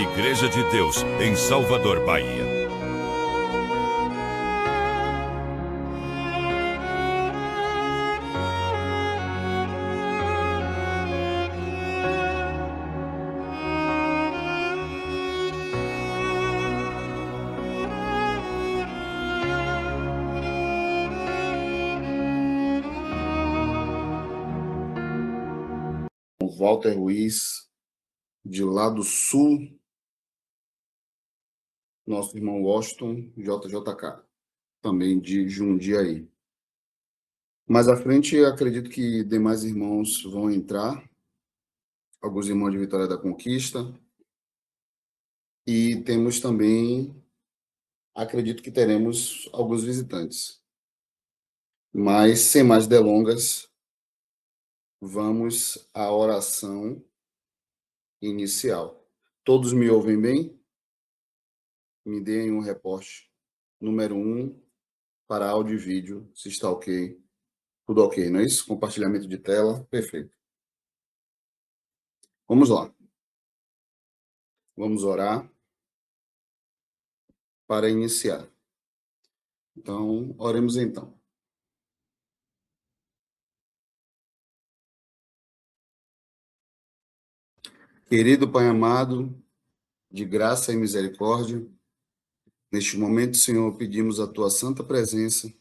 Igreja de Deus, em Salvador, Bahia. Walter Ruiz, de lá do sul, nosso irmão Washington, JJK, também de Jundiaí. Mais à frente, acredito que demais irmãos vão entrar, alguns irmãos de Vitória da Conquista, e temos também, acredito que teremos alguns visitantes. Mas, sem mais delongas, vamos à oração inicial. Todos me ouvem bem? Me deem um reporte. Número 1, para áudio e vídeo, se está ok. Tudo ok, não é isso? Compartilhamento de tela, perfeito. Vamos lá. Vamos orar para iniciar. Então, oremos então. Querido Pai amado, de graça e misericórdia, neste momento, Senhor, pedimos a Tua santa presença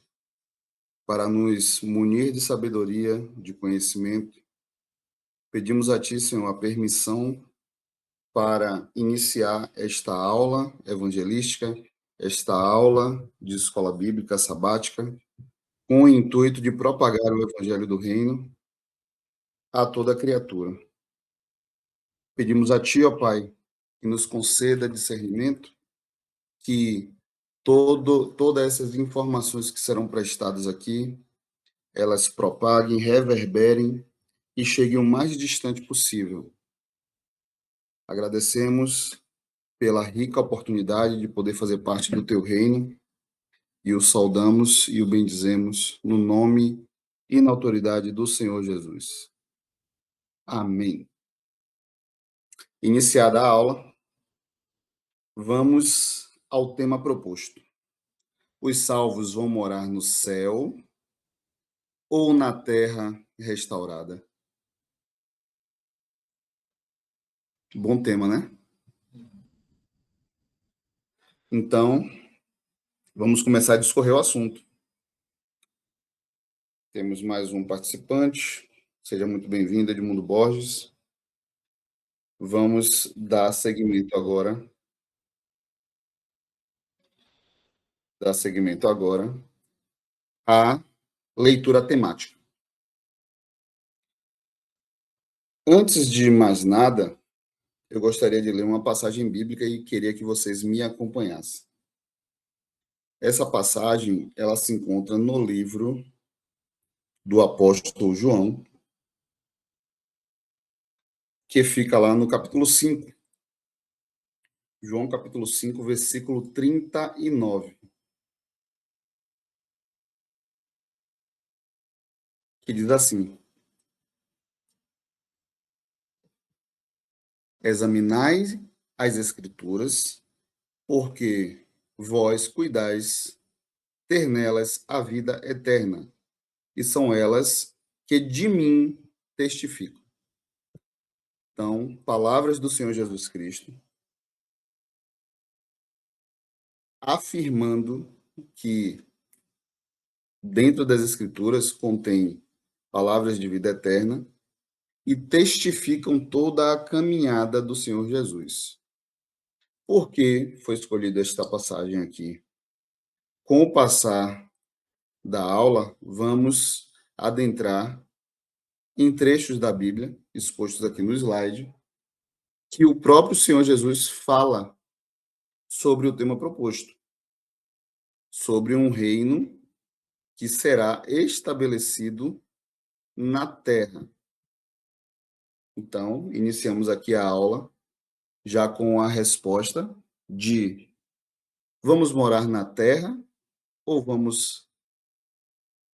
para nos munir de sabedoria, de conhecimento. Pedimos a Ti, Senhor, a permissão para iniciar esta aula evangelística, esta aula de escola bíblica sabática, com o intuito de propagar o Evangelho do Reino a toda criatura. Pedimos a Ti, ó Pai, que nos conceda discernimento, que todas essas informações que serão prestadas aqui, elas propaguem, reverberem e cheguem o mais distante possível. Agradecemos pela rica oportunidade de poder fazer parte do Teu reino e o saudamos e o bendizemos no nome e na autoridade do Senhor Jesus. Amém. Iniciada a aula, vamos ao tema proposto. Os salvos vão morar no céu ou na terra restaurada? Bom tema, né? Então, vamos começar a discorrer o assunto. Temos mais um participante. Seja muito bem-vindo, Edmundo Borges. Vamos dar seguimento agora. À leitura temática. Antes de mais nada, eu gostaria de ler uma passagem bíblica e queria que vocês me acompanhassem. Essa passagem, ela se encontra no livro do apóstolo João, que fica lá no capítulo 5. João, capítulo 5, versículo 39. Que diz assim: examinai as Escrituras, porque vós cuidais ter nelas a vida eterna, e são elas que de mim testificam. Então, palavras do Senhor Jesus Cristo, afirmando que dentro das Escrituras contém palavras de vida eterna e testificam toda a caminhada do Senhor Jesus. Por que foi escolhida esta passagem aqui? Com o passar da aula, vamos adentrar em trechos da Bíblia, expostos aqui no slide, que o próprio Senhor Jesus fala sobre o tema proposto, sobre um reino que será estabelecido na terra. Então, iniciamos aqui a aula já com a resposta de: vamos morar na terra ou vamos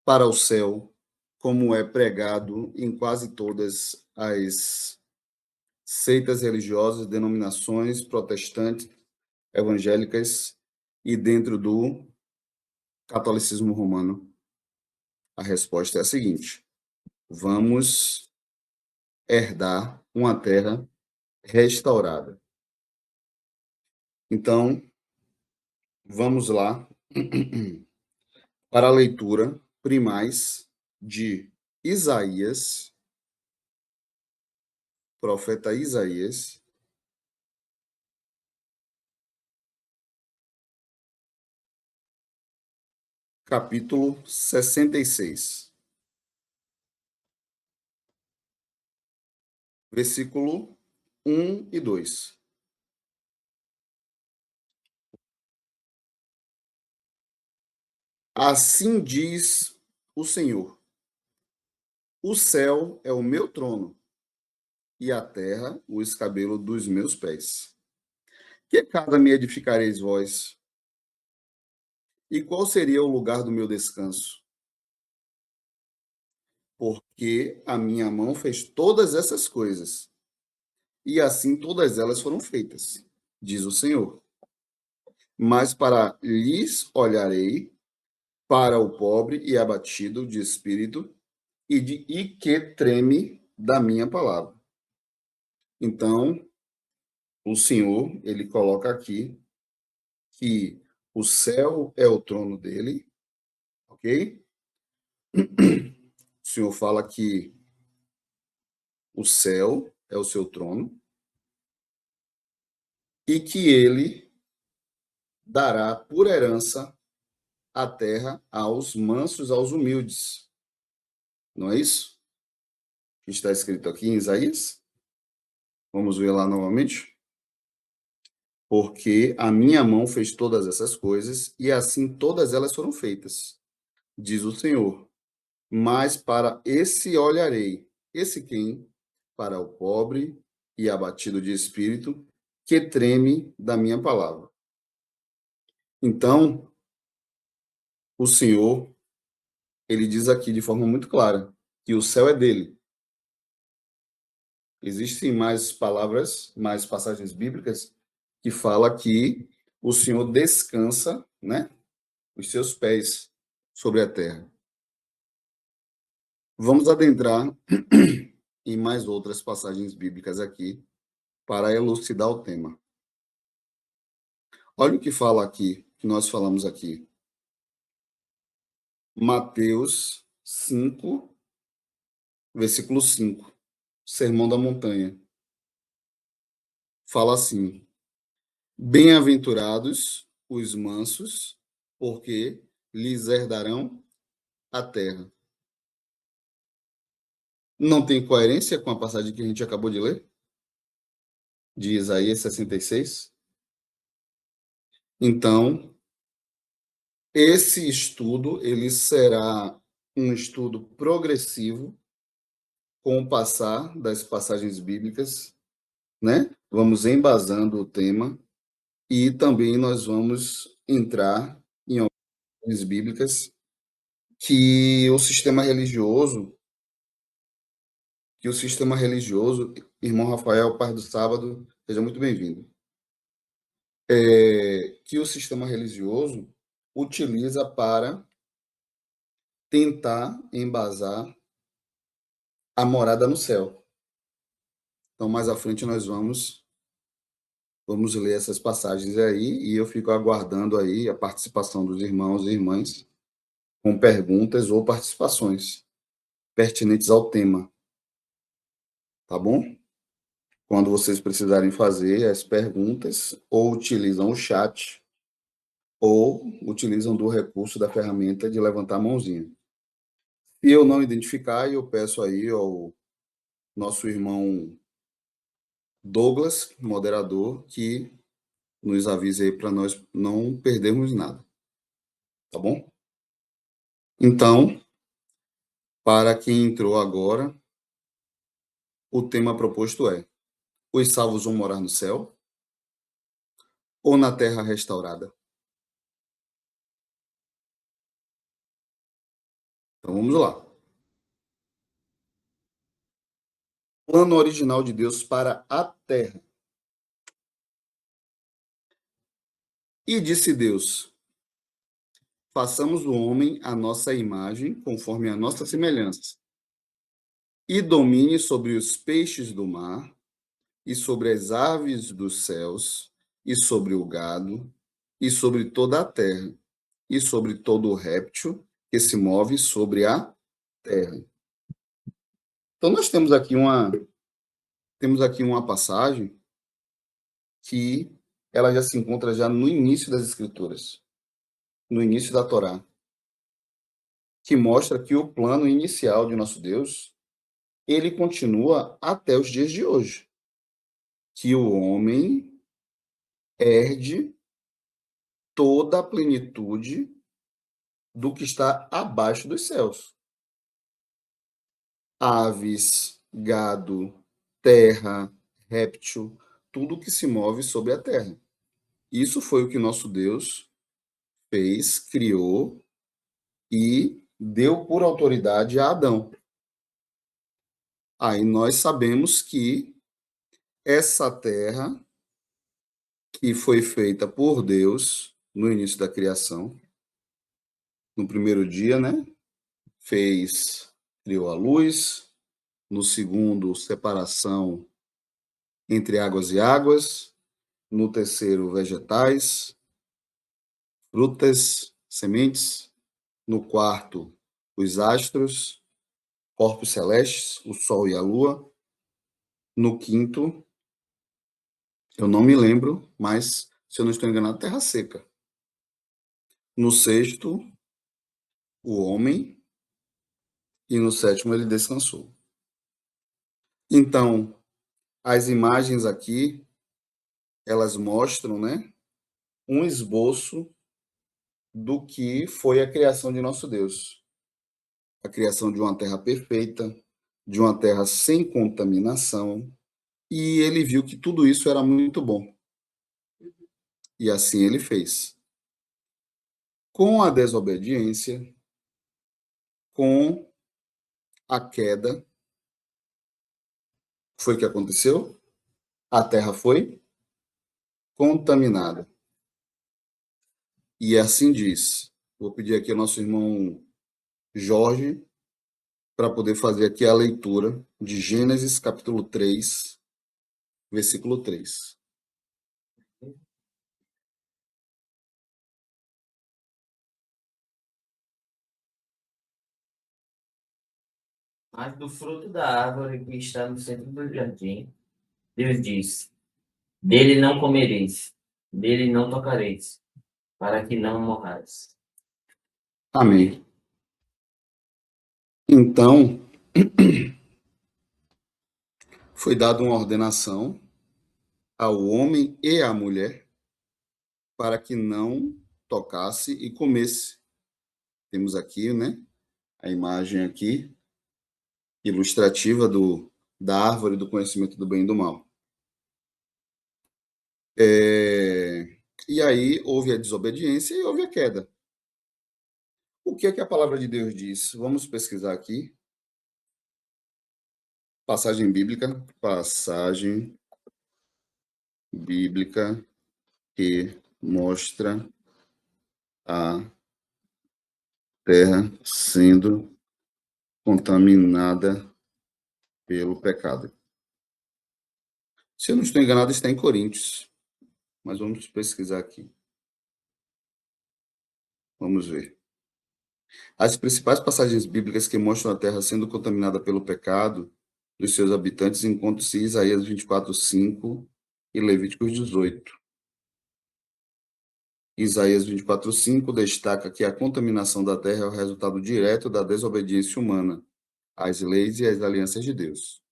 para o céu, como é pregado em quase todas as seitas religiosas, denominações protestantes, evangélicas e dentro do catolicismo romano? A resposta é a seguinte: vamos herdar uma terra restaurada. Então, vamos lá para a leitura primaz de Isaías, profeta Isaías, capítulo 66, versículo 1 e 2. Assim diz o Senhor: o céu é o meu trono e a terra o escabelo dos meus pés. Que casa me edificareis vós? E qual seria o lugar do meu descanso? Porque a minha mão fez todas essas coisas, e assim todas elas foram feitas, diz o Senhor. Mas para lhes olharei, para o pobre e abatido de espírito, e que treme da minha palavra. Então, o Senhor, ele coloca aqui que o céu é o trono dele, ok? O Senhor fala que o céu é o seu trono e que ele dará por herança a terra aos mansos, aos humildes. Não é isso que está escrito aqui em Isaías? Vamos ver lá novamente. Porque a minha mão fez todas essas coisas e assim todas elas foram feitas, diz o Senhor. Mas para esse olharei. Esse quem? Para o pobre e abatido de espírito, que treme da minha palavra. Então, o Senhor, ele diz aqui de forma muito clara que o céu é dele. Existem mais palavras, mais passagens bíblicas que fala que o Senhor descansa, né, os seus pés sobre a terra. Vamos adentrar em mais outras passagens bíblicas aqui para elucidar o tema. Olha o que fala aqui, que nós falamos aqui. Mateus 5, versículo 5, Sermão da Montanha. Fala assim: bem-aventurados os mansos, porque lhes herdarão a terra. Não tem coerência com a passagem que a gente acabou de ler? De Isaías 66? Então, esse estudo, ele será um estudo progressivo com o passar das passagens bíblicas, né? Vamos embasando o tema e também nós vamos entrar em algumas bíblicas que o sistema religioso, irmão Rafael, Pai do Sábado, seja muito bem-vindo. Que o sistema religioso utiliza para tentar embasar a morada no céu. Então, mais à frente nós vamos ler essas passagens aí e eu fico aguardando aí a participação dos irmãos e irmãs com perguntas ou participações pertinentes ao tema, tá bom? Quando vocês precisarem fazer as perguntas, ou utilizam o chat, ou utilizam do recurso da ferramenta de levantar a mãozinha. Se eu não identificar, eu peço aí ao nosso irmão Douglas, moderador, que nos avise aí para nós não perdermos nada, tá bom? Então, para quem entrou agora, o tema proposto é: os salvos vão morar no céu ou na terra restaurada? Então vamos lá. plano original de Deus para a terra. E disse Deus: façamos o homem à nossa imagem, conforme a nossa semelhança, e domine sobre os peixes do mar, e sobre as aves dos céus, e sobre o gado, e sobre toda a terra, e sobre todo o réptil que se move sobre a terra. Então nós temos aqui uma passagem que ela já se encontra já no início das Escrituras, no início da Torá, que mostra que o plano inicial de nosso Deus, ele continua até os dias de hoje, que o homem herde toda a plenitude do que está abaixo dos céus. Aves, gado, terra, réptil, tudo que se move sobre a terra. Isso foi o que nosso Deus fez, criou e deu por autoridade a Adão. Aí nós sabemos que essa terra que foi feita por Deus no início da criação, no primeiro dia, né? Criou a luz, no segundo, separação entre águas e águas, no terceiro, vegetais, frutas, sementes, no quarto, os astros, corpos celestes, o sol e a lua, no quinto, eu não me lembro, mas, se eu não estou enganado, terra seca. No sexto, o homem, e no sétimo ele descansou. Então, as imagens aqui, elas mostram, né, um esboço do que foi a criação de nosso Deus. A criação de uma terra perfeita, de uma terra sem contaminação, e ele viu que tudo isso era muito bom. E assim ele fez. Com a desobediência, com a queda, foi o que aconteceu? A terra foi contaminada. E assim diz. Vou pedir aqui ao nosso irmão Jorge para poder fazer aqui a leitura de Gênesis capítulo 3, versículo 3. Mas do fruto da árvore que está no centro do jardim, Deus disse: dele não comereis, dele não tocareis, para que não morrais. Amém. Então, foi dada uma ordenação ao homem e à mulher para que não tocasse e comesse. Temos aqui, né, a imagem aqui ilustrativa da árvore do conhecimento do bem e do mal. E aí houve a desobediência e houve a queda. O que é que a palavra de Deus diz? Vamos pesquisar aqui. Passagem bíblica que mostra a terra sendo contaminada pelo pecado. Se eu não estou enganado, está em Coríntios, mas vamos pesquisar aqui. Vamos ver. As principais passagens bíblicas que mostram a terra sendo contaminada pelo pecado dos seus habitantes encontram-se em Isaías 24:5 e Levíticos 18. Isaías 24:5 destaca que a contaminação da terra é o resultado direto da desobediência humana às leis e às alianças de Deus.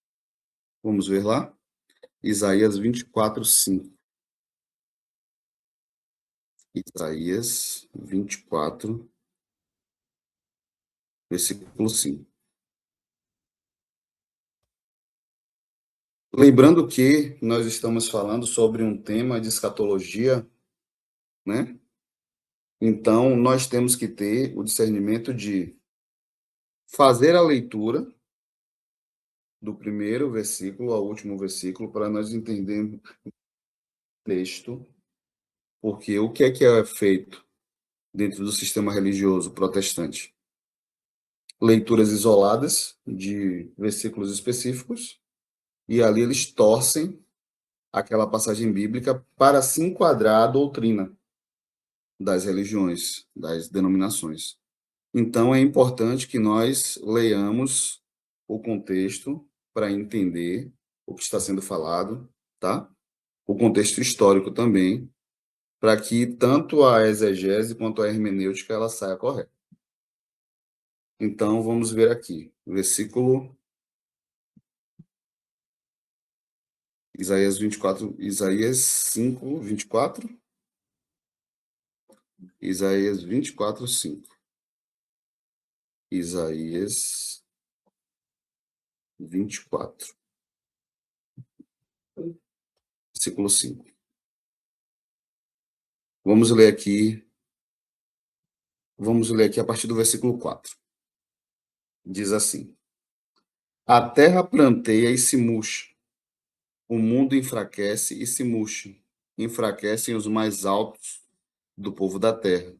Vamos ver lá? Isaías 24:5. Isaías 24, versículo 5. Lembrando que nós estamos falando sobre um tema de escatologia, né? Então, nós temos que ter o discernimento de fazer a leitura do primeiro versículo ao último versículo, para nós entendermos o texto, porque o que é feito dentro do sistema religioso protestante? Leituras isoladas de versículos específicos, e ali eles torcem aquela passagem bíblica para se enquadrar à doutrina das religiões, das denominações. Então, é importante que nós leiamos o contexto para entender o que está sendo falado, tá? O contexto histórico também, para que tanto a exegese quanto a hermenêutica ela saia correta. Então, vamos ver aqui, versículo Isaías 24, Isaías 5, 24, Isaías 24, 5. Isaías 24, versículo 5. Vamos ler aqui a partir do versículo 4. Diz assim: A terra planteia e se murcha, o mundo enfraquece e se murcha, enfraquecem os mais altos do povo da terra.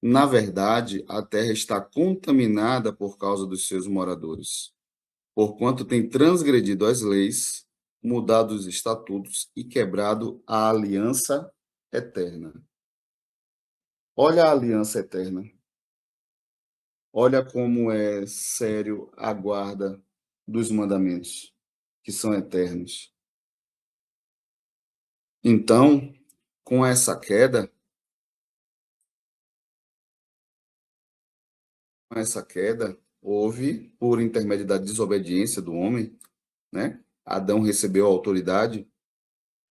Na verdade, a terra está contaminada por causa dos seus moradores, porquanto tem transgredido as leis, mudado os estatutos e quebrado a aliança eterna. Olha a aliança eterna. Olha como é sério a guarda dos mandamentos, que são eternos. Então, com essa queda, houve, por intermédio da desobediência do homem, né? Adão recebeu a autoridade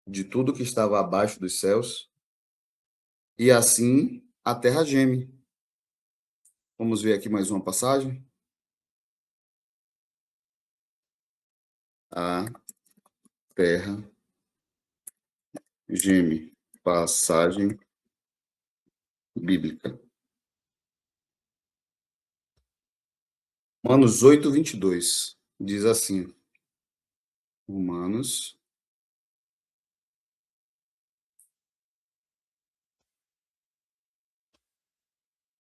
de tudo que estava abaixo dos céus, e assim a terra geme. Vamos ver aqui mais uma passagem. A terra geme. Passagem bíblica. Romanos 8, 22. Diz assim. Romanos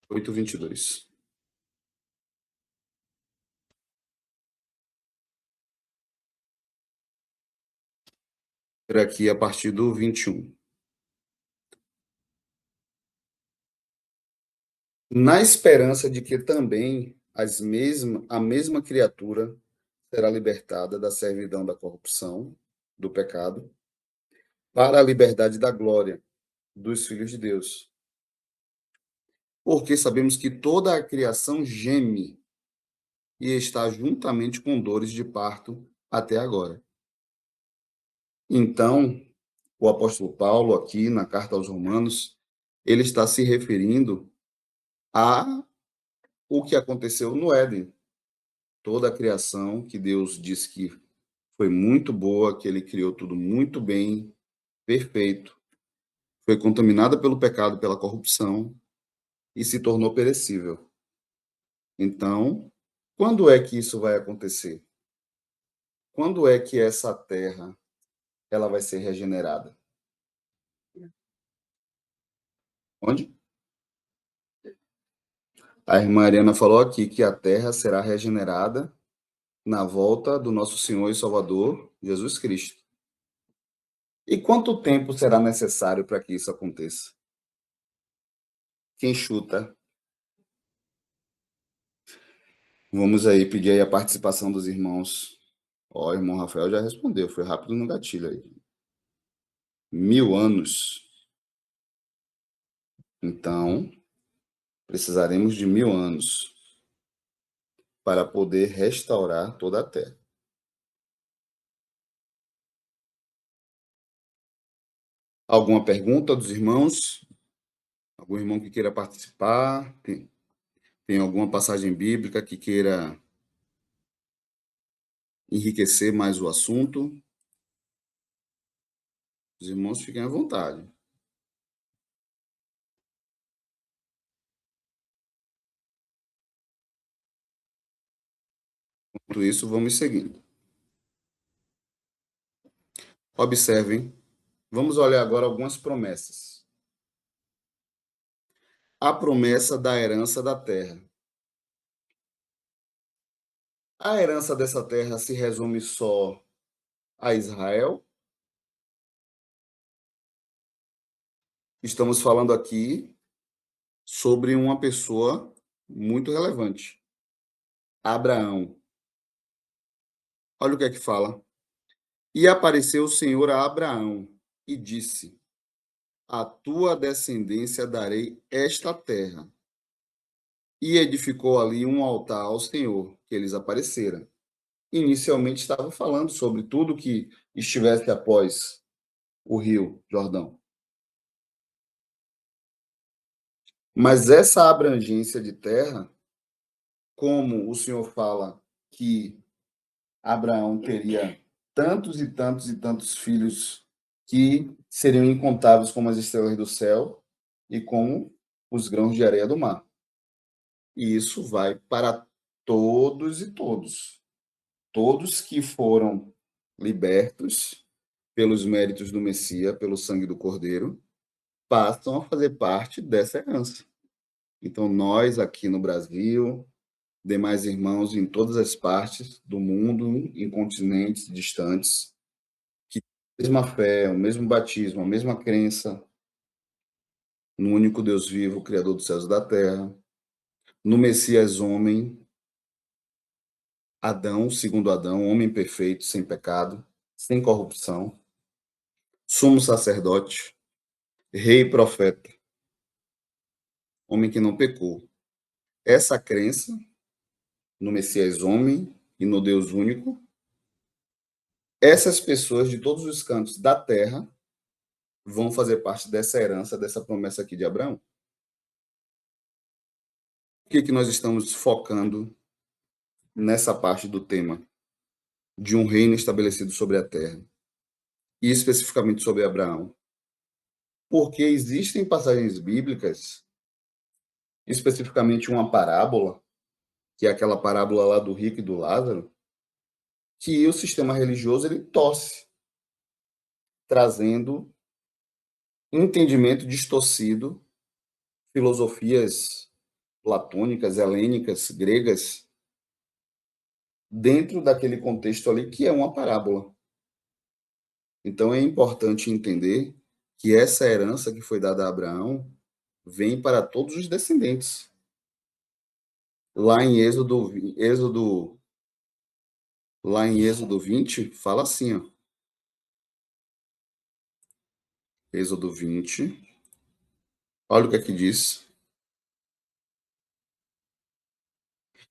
8, 22. Aqui a partir do 21. Na esperança de que também a mesma criatura será libertada da servidão da corrupção, do pecado, para a liberdade da glória dos filhos de Deus. Porque sabemos que toda a criação geme e está juntamente com dores de parto até agora. Então, o apóstolo Paulo, aqui na carta aos Romanos, ele está se referindo a o que aconteceu no Éden. Toda a criação que Deus disse que foi muito boa, que ele criou tudo muito bem, perfeito, foi contaminada pelo pecado, pela corrupção e se tornou perecível. Então, quando é que isso vai acontecer? Quando é que essa terra ela vai ser regenerada? Onde? A irmã Ariana falou aqui que a terra será regenerada na volta do nosso Senhor e Salvador, Jesus Cristo. E quanto tempo será necessário para que isso aconteça? Quem chuta? Vamos aí pedir aí a participação dos irmãos. Ó, o irmão Rafael já respondeu, foi rápido no gatilho aí. 1000 anos. Então, precisaremos de 1000 anos para poder restaurar toda a terra. Alguma pergunta dos irmãos? Algum irmão que queira participar? Tem alguma passagem bíblica que queira enriquecer mais o assunto? Os irmãos fiquem à vontade. Enquanto isso, vamos seguindo. Observem, vamos olhar agora algumas promessas. A promessa da herança da terra. A herança dessa terra se resume só a Israel? Estamos falando aqui sobre uma pessoa muito relevante, Abraão. Olha o que é que fala. E apareceu o Senhor a Abraão e disse: A tua descendência darei esta terra. E edificou ali um altar ao Senhor, que eles apareceram. Inicialmente estava falando sobre tudo que estivesse após o rio Jordão. Mas essa abrangência de terra, como o Senhor fala que Abraão teria tantos e tantos e tantos filhos que seriam incontáveis como as estrelas do céu e como os grãos de areia do mar. E isso vai para todos e todos. Todos que foram libertos pelos méritos do Messias, pelo sangue do Cordeiro, passam a fazer parte dessa herança. Então, nós aqui no Brasil, demais irmãos em todas as partes do mundo, em continentes distantes, que a mesma fé, o mesmo batismo, a mesma crença no único Deus vivo, Criador dos céus e da terra, no Messias homem, Adão, segundo Adão, homem perfeito, sem pecado, sem corrupção, sumo sacerdote, rei e profeta, homem que não pecou. Essa crença no Messias homem e no Deus único, essas pessoas de todos os cantos da terra vão fazer parte dessa herança, dessa promessa aqui de Abraão. Por que nós estamos focando nessa parte do tema de um reino estabelecido sobre a terra, e especificamente sobre Abraão? Porque existem passagens bíblicas, especificamente uma parábola, que é aquela parábola lá do rico e do Lázaro, que o sistema religioso ele torce, trazendo entendimento distorcido, filosofias platônicas, helênicas, gregas, dentro daquele contexto ali que é uma parábola. Então é importante entender que essa herança que foi dada a Abraão vem para todos os descendentes. Lá em Êxodo 20, fala assim, ó. Êxodo 20. Olha o que aqui diz.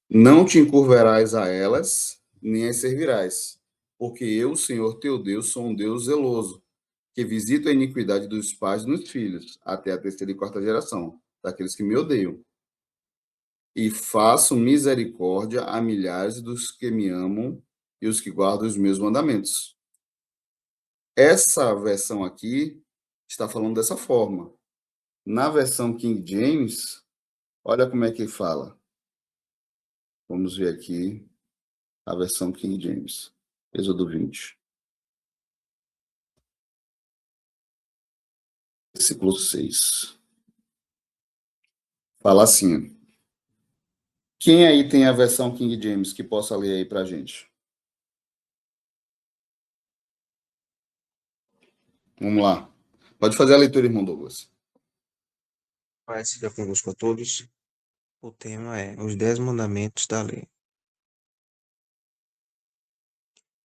Não te encurvarás a elas, nem as servirás, porque eu, Senhor teu Deus, sou um Deus zeloso, que visita a iniquidade dos pais nos filhos, até a terceira e quarta geração, daqueles que me odeiam. E faço misericórdia a milhares dos que me amam e os que guardam os meus mandamentos. Essa versão aqui está falando dessa forma. Na versão King James, olha como é que fala. Vamos ver aqui a versão King James. Êxodo 20. Versículo 6. Fala assim. Quem aí tem a versão King James que possa ler aí pra gente? Vamos lá. Pode fazer a leitura, irmão Douglas. Paz seja convosco a todos. O tema é os 10 mandamentos da lei.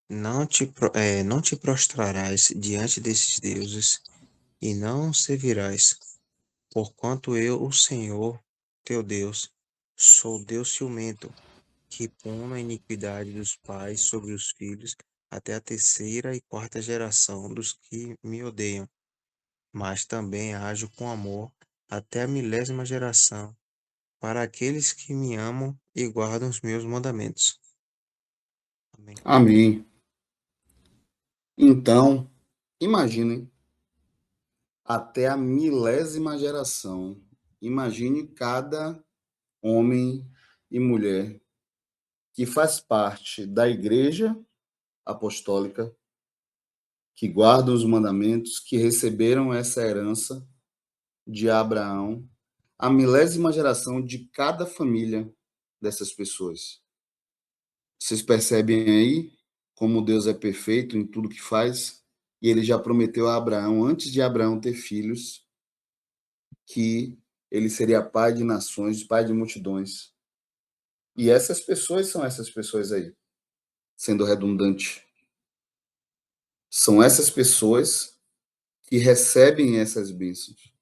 Não te prostrarás diante desses deuses e não servirás, porquanto eu, o Senhor, teu Deus, sou Deus ciumento, que puno a iniquidade dos pais sobre os filhos até a terceira e quarta geração dos que me odeiam, mas também ajo com amor até a milésima geração para aqueles que me amam e guardam os meus mandamentos. Amém. Amém. Então, imaginem até a milésima geração. Imagine cada homem e mulher que faz parte da Igreja Apostólica, que guardam os mandamentos, que receberam essa herança de Abraão, a milésima geração de cada família dessas pessoas. Vocês percebem aí como Deus é perfeito em tudo que faz? E ele já prometeu a Abraão, antes de Abraão ter filhos, que ele seria pai de nações, pai de multidões. E essas pessoas são essas pessoas aí, sendo redundante. São essas pessoas que recebem essas bênçãos.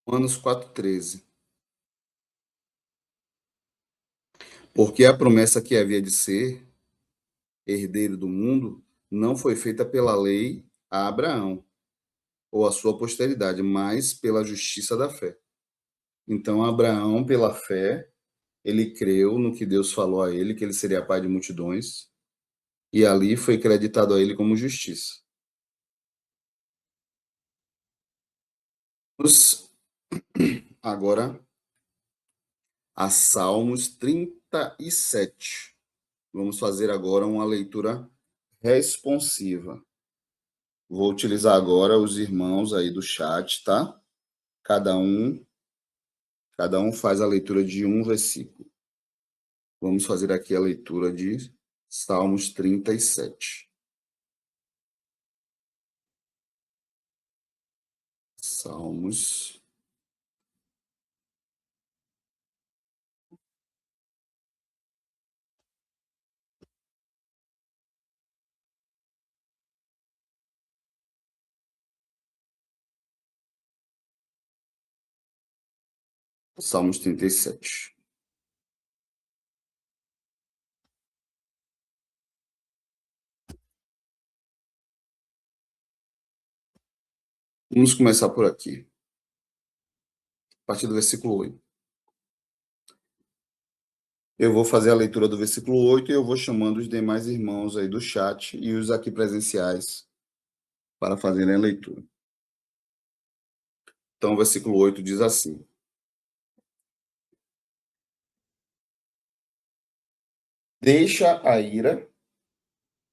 Romanos 4,13. Porque a promessa que havia de ser herdeiro do mundo não foi feita pela lei a Abraão ou a sua posteridade, mas pela justiça da fé. Então, Abraão, pela fé, ele creu no que Deus falou a ele, que ele seria pai de multidões, e ali foi creditado a ele como justiça. Vamos agora a Salmos 37. Vamos fazer agora uma leitura responsiva. Vou utilizar agora os irmãos aí do chat, tá? Cada um faz a leitura de um versículo. Vamos fazer aqui a leitura de Salmos 37. Salmos. Salmos 37. Vamos começar por aqui. A partir do versículo 8. Eu vou fazer a leitura do versículo 8 e eu vou chamando os demais irmãos aí do chat e os aqui presenciais para fazerem a leitura. Então, o versículo 8 diz assim: Deixa a ira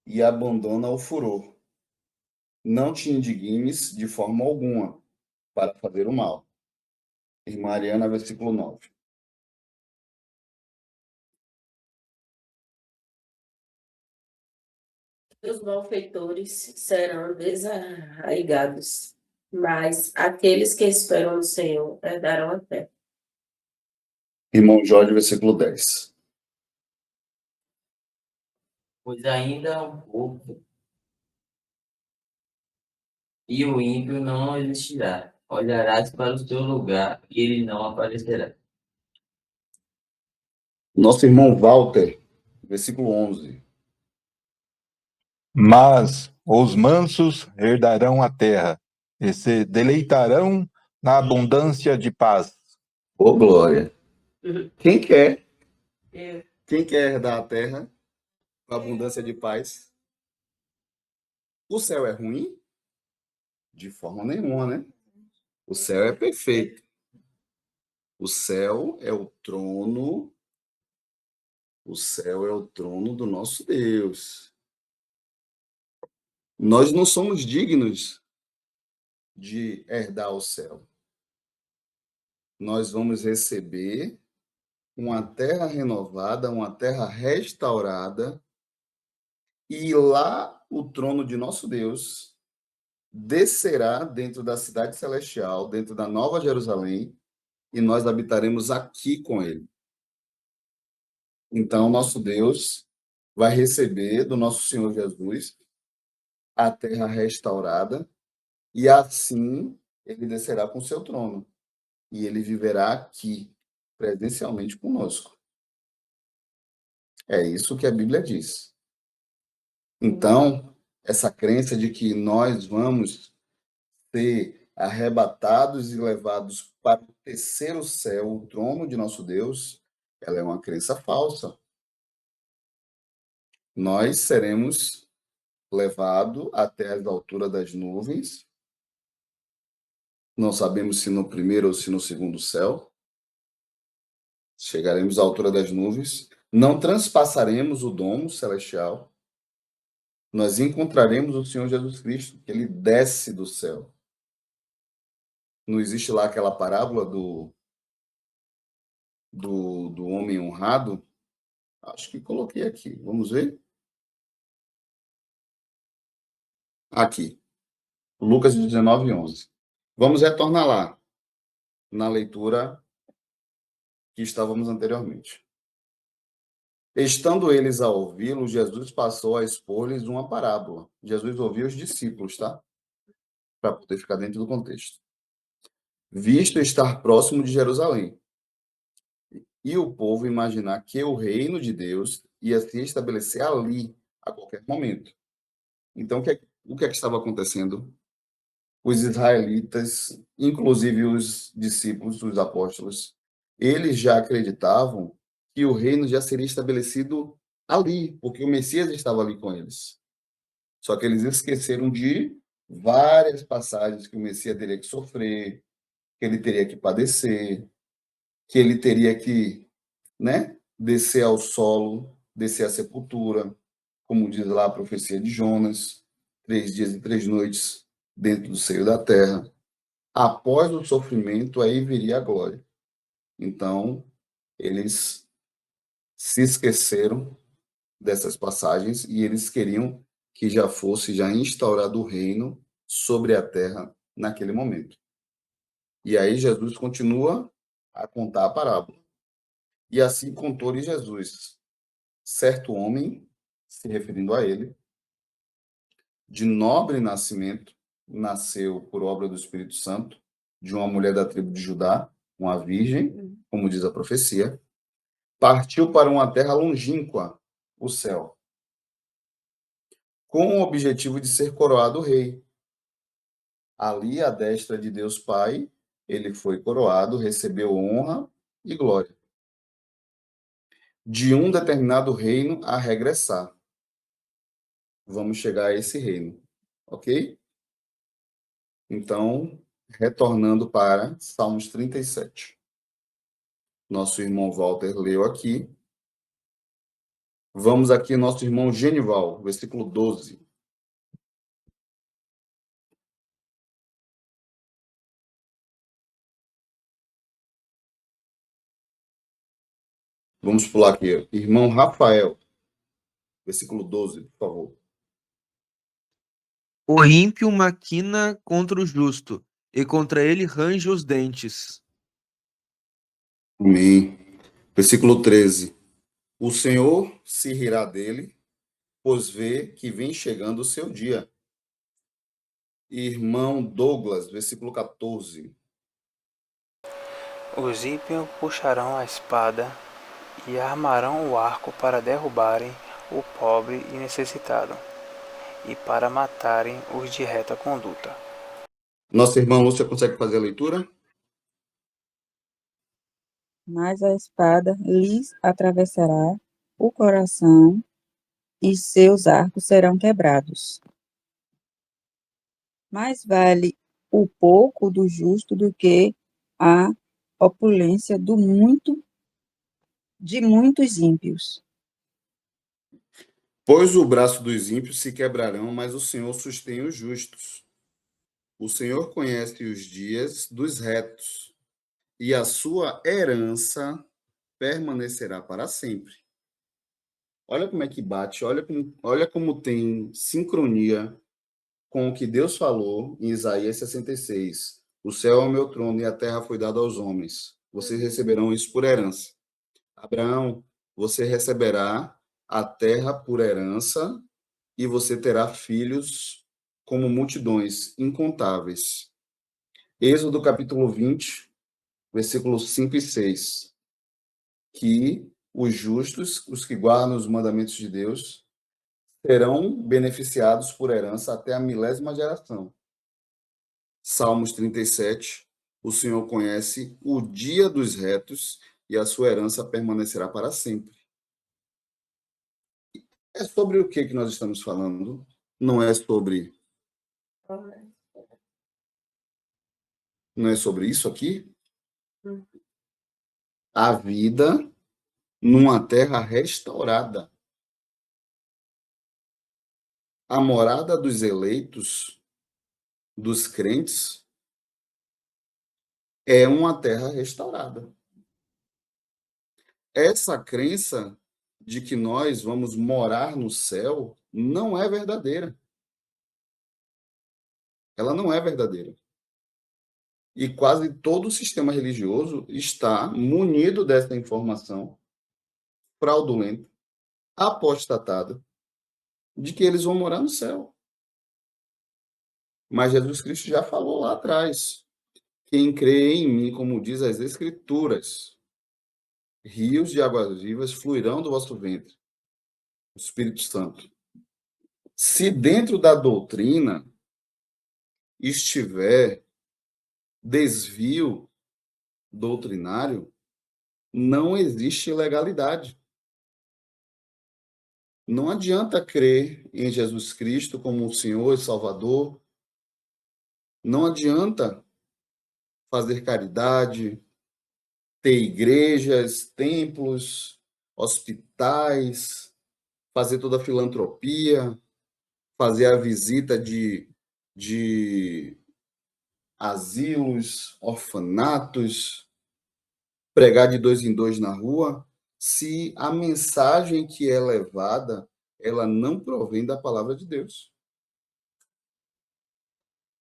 e abandona o furor. Não te indignes de forma alguma para fazer o mal. Irmã Ariana, versículo 9. Os malfeitores serão desarraigados, mas aqueles que esperam no Senhor herdarão a terra. Irmão Jorge, versículo 10. Pois ainda há um pouco, e o ímpio não existirá. Olharás para o teu lugar, e ele não aparecerá. Nosso irmão Walter, versículo 11. Mas os mansos herdarão a terra e se deleitarão na abundância de paz. Ô, glória. Quem quer? Eu. Quem quer herdar a terra com abundância de paz? O céu é ruim? De forma nenhuma, né? O céu é perfeito. O céu é o trono. O céu é o trono do nosso Deus. Nós não somos dignos de herdar o céu. Nós vamos receber uma terra renovada, uma terra restaurada, e lá o trono de nosso Deus descerá dentro da cidade celestial, dentro da Nova Jerusalém, e nós habitaremos aqui com ele. Então, nosso Deus vai receber do nosso Senhor Jesus a terra restaurada, e assim ele descerá com o seu trono, e ele viverá aqui, presencialmente conosco. É isso que a Bíblia diz. Então, essa crença de que nós vamos ser arrebatados e levados para o terceiro céu, o trono de nosso Deus, ela é uma crença falsa. Nós seremos levados até as alturas das nuvens. Não sabemos se no primeiro ou se no segundo céu. Chegaremos à altura das nuvens. Não transpassaremos o domo celestial, nós encontraremos o Senhor Jesus Cristo, que ele desce do céu. Não existe lá aquela parábola do homem honrado? Acho que coloquei aqui. Vamos ver? Aqui. Lucas 19:11. Vamos retornar lá, na leitura que estávamos anteriormente. Estando eles a ouvi-lo, Jesus passou a expor-lhes uma parábola. Jesus ouviu os discípulos, tá? Para poder ficar dentro do contexto. Visto estar próximo de Jerusalém, e o povo imaginar que o reino de Deus ia se estabelecer ali, a qualquer momento. Então, o que é que estava acontecendo? Os israelitas, inclusive os discípulos, os apóstolos, eles já acreditavam que o reino já seria estabelecido ali, porque o Messias estava ali com eles. Só que eles esqueceram de várias passagens que o Messias teria que sofrer, que ele teria que padecer, que ele teria que, né, descer ao solo, descer à sepultura, como diz lá a profecia de Jonas, 3 dias e 3 noites dentro do seio da terra. Após o sofrimento, aí viria a glória. Então, eles se esqueceram dessas passagens e eles queriam que já fosse já instaurado o reino sobre a terra naquele momento. E aí Jesus continua a contar a parábola. E assim contou-lhe Jesus. Certo homem, se referindo a ele, de nobre nascimento, nasceu por obra do Espírito Santo, de uma mulher da tribo de Judá, uma virgem, como diz a profecia, partiu para uma terra longínqua, o céu, com o objetivo de ser coroado rei. Ali, à destra de Deus Pai, ele foi coroado, recebeu honra e glória. De um determinado reino a regressar. Vamos chegar a esse reino, ok? Então, retornando para Salmos 37. Nosso irmão Walter leu aqui. Vamos aqui, nosso irmão Genival, versículo 12. Vamos pular aqui. Irmão Rafael, versículo 12, por favor. O ímpio maquina contra o justo, e contra ele range os dentes. Amém. Versículo 13. O Senhor se rirá dele, pois vê que vem chegando o seu dia. Irmão Douglas, versículo 14. Os ímpios puxarão a espada e armarão o arco para derrubarem o pobre e necessitado, e para matarem os de reta conduta. Nossa irmã Lúcia consegue fazer a leitura? Mas a espada lhes atravessará o coração e seus arcos serão quebrados. Mais vale o pouco do justo do que a opulência de muitos ímpios. Pois o braço dos ímpios se quebrarão, mas o Senhor sustém os justos. O Senhor conhece os dias dos retos, e a sua herança permanecerá para sempre. Olha como é que bate, olha como tem sincronia com o que Deus falou em Isaías 66. O céu é o meu trono e a terra foi dada aos homens. Vocês receberão isso por herança. Abraão, você receberá a terra por herança e você terá filhos como multidões incontáveis. Êxodo capítulo 20, versículos 5 e 6. Que os justos, os que guardam os mandamentos de Deus, serão beneficiados por herança até a 1000ª geração. Salmos 37. O Senhor conhece o dia dos retos e a sua herança permanecerá para sempre. É sobre o que nós estamos falando? Não é sobre isso aqui? A vida numa terra restaurada. A morada dos eleitos, dos crentes, é uma terra restaurada. Essa crença de que nós vamos morar no céu não é verdadeira. Ela não é verdadeira. E quase todo o sistema religioso está munido dessa informação fraudulenta, apostatada, de que eles vão morar no céu. Mas Jesus Cristo já falou lá atrás: quem crê em mim, como diz as Escrituras, rios de águas vivas fluirão do vosso ventre, o Espírito Santo. Se dentro da doutrina estiver desvio doutrinário, não existe legalidade. Não adianta crer em Jesus Cristo como o Senhor e Salvador. Não adianta fazer caridade, ter igrejas, templos, hospitais, fazer toda a filantropia, fazer a visita de asilos, orfanatos, pregar de 2 em 2 na rua, se a mensagem que é levada, ela não provém da palavra de Deus.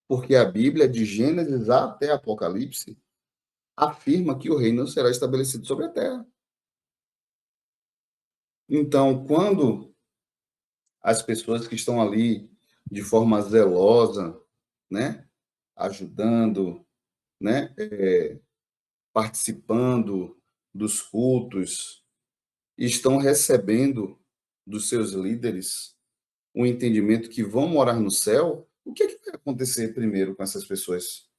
Porque a Bíblia, de Gênesis até Apocalipse, afirma que o reino será estabelecido sobre a terra. Então, quando as pessoas que estão ali de forma zelosa, né, ajudando, né, participando dos cultos, estão recebendo dos seus líderes um entendimento que vão morar no céu, o que vai acontecer primeiro com essas pessoas?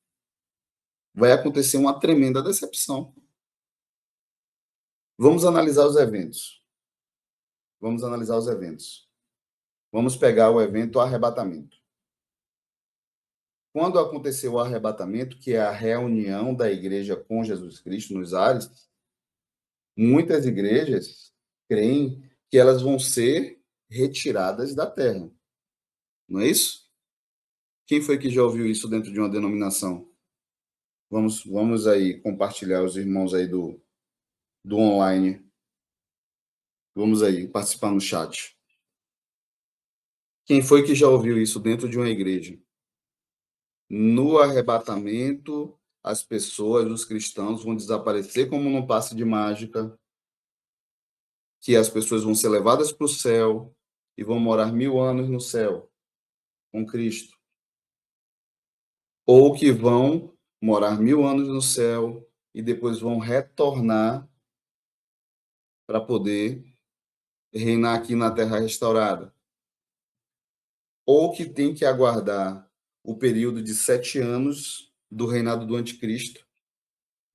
Vai acontecer uma tremenda decepção. Vamos analisar os eventos. Vamos pegar o evento arrebatamento. Quando aconteceu o arrebatamento, que é a reunião da igreja com Jesus Cristo nos ares, muitas igrejas creem que elas vão ser retiradas da terra. Não é isso? Quem foi que já ouviu isso dentro de uma denominação? Vamos aí compartilhar, os irmãos aí do online. Vamos aí participar no chat. Quem foi que já ouviu isso dentro de uma igreja? No arrebatamento, as pessoas, os cristãos, vão desaparecer como num passe de mágica, que as pessoas vão ser levadas para o céu e vão morar 1000 anos no céu com Cristo. Ou que vão morar 1000 anos no céu e depois vão retornar para poder reinar aqui na terra restaurada. Ou que tem que aguardar o período de 7 anos do reinado do anticristo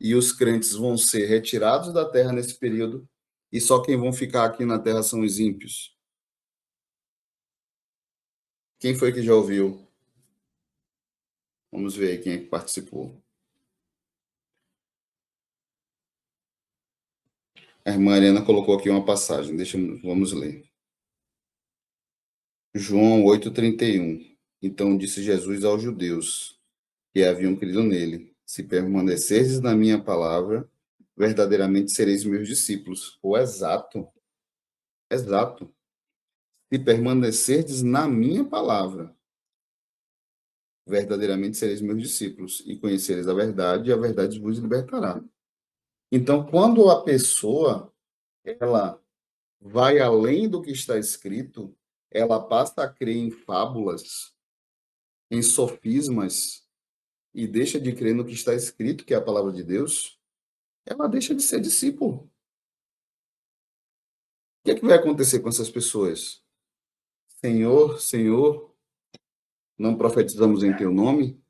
e os crentes vão ser retirados da terra nesse período e só quem vão ficar aqui na terra são os ímpios. Quem foi que já ouviu? Vamos ver aí quem é que participou. A irmã Helena colocou aqui uma passagem, vamos ler. João 8,31. Então disse Jesus aos judeus que haviam crido nele: se permanecerdes na minha palavra, verdadeiramente sereis meus discípulos. O exato. Se permanecerdes na minha palavra, verdadeiramente sereis meus discípulos, e conhecereis a verdade vos libertará. Então, quando a pessoa ela vai além do que está escrito, ela passa a crer em fábulas, em sofismas, e deixa de crer no que está escrito, que é a palavra de Deus, ela deixa de ser discípulo. O que é que vai acontecer com essas pessoas? Senhor, Senhor, não profetizamos em teu nome?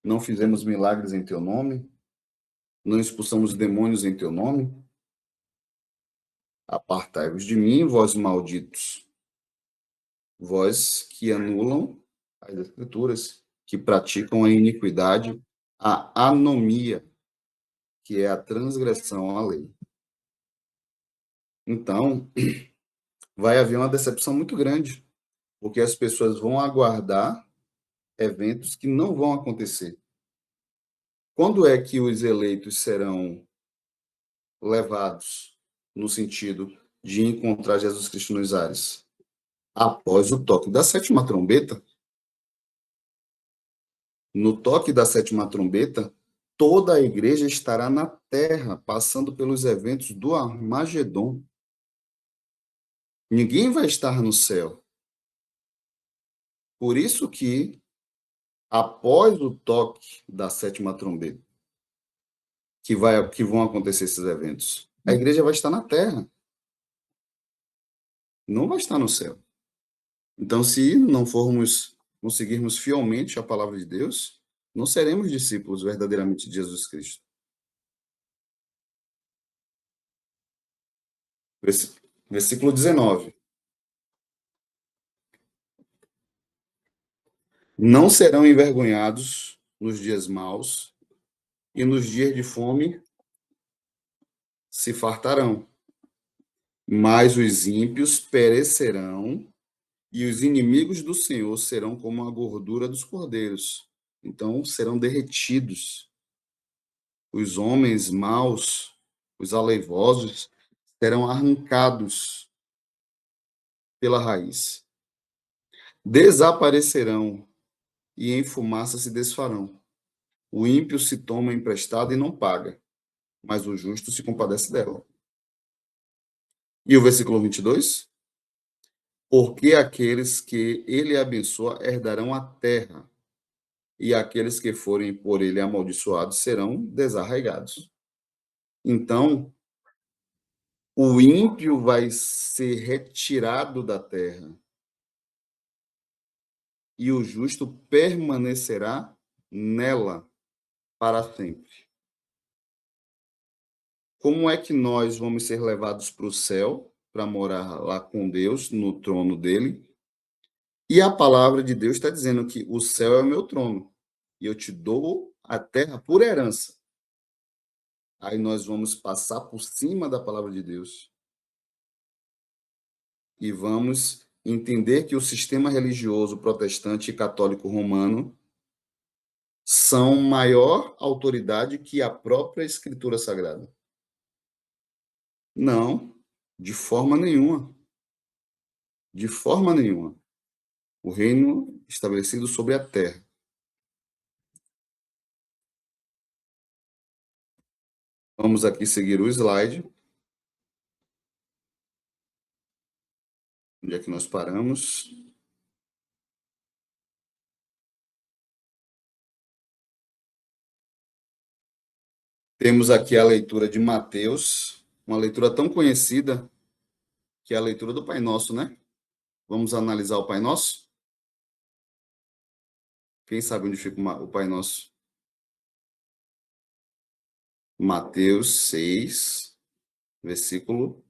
Não fizemos milagres em teu nome? Não expulsamos demônios em teu nome? Apartai-vos de mim, vós malditos, vós que anulam as escrituras, que praticam a iniquidade, a anomia, que é a transgressão à lei. Então, vai haver uma decepção muito grande, porque as pessoas vão aguardar eventos que não vão acontecer. Quando é que os eleitos serão levados no sentido de encontrar Jesus Cristo nos ares? Após o toque da sétima trombeta. No toque da sétima trombeta, toda a igreja estará na terra, passando pelos eventos do Armagedon. Ninguém vai estar no céu. Por isso que, após o toque da sétima trombeta, que vão acontecer esses eventos, a igreja vai estar na terra. Não vai estar no céu. Então, se não conseguirmos fielmente a palavra de Deus, não seremos discípulos verdadeiramente de Jesus Cristo. Versículo 19. Não serão envergonhados nos dias maus, e nos dias de fome se fartarão. Mas os ímpios perecerão, e os inimigos do Senhor serão como a gordura dos cordeiros. Então, serão derretidos. Os homens maus, os aleivosos, serão arrancados pela raiz. Desaparecerão e em fumaça se desfarão. O ímpio se toma emprestado e não paga, mas o justo se compadece dela. E o versículo 22? Porque aqueles que ele abençoa herdarão a terra, e aqueles que forem por ele amaldiçoados serão desarraigados. Então, o ímpio vai ser retirado da terra, e o justo permanecerá nela para sempre. Como é que nós vamos ser levados para o céu, para morar lá com Deus, no trono dele? E a palavra de Deus está dizendo que o céu é o meu trono, e eu te dou a terra por herança. Aí nós vamos passar por cima da palavra de Deus e vamos entender que o sistema religioso protestante e católico romano são maior autoridade que a própria Escritura Sagrada. Não, de forma nenhuma. De forma nenhuma. O reino estabelecido sobre a terra. Vamos aqui seguir o slide. Onde é que nós paramos? Temos aqui a leitura de Mateus, uma leitura tão conhecida, que é a leitura do Pai Nosso, né? Vamos analisar o Pai Nosso? Quem sabe onde fica o Pai Nosso? Mateus 6, versículo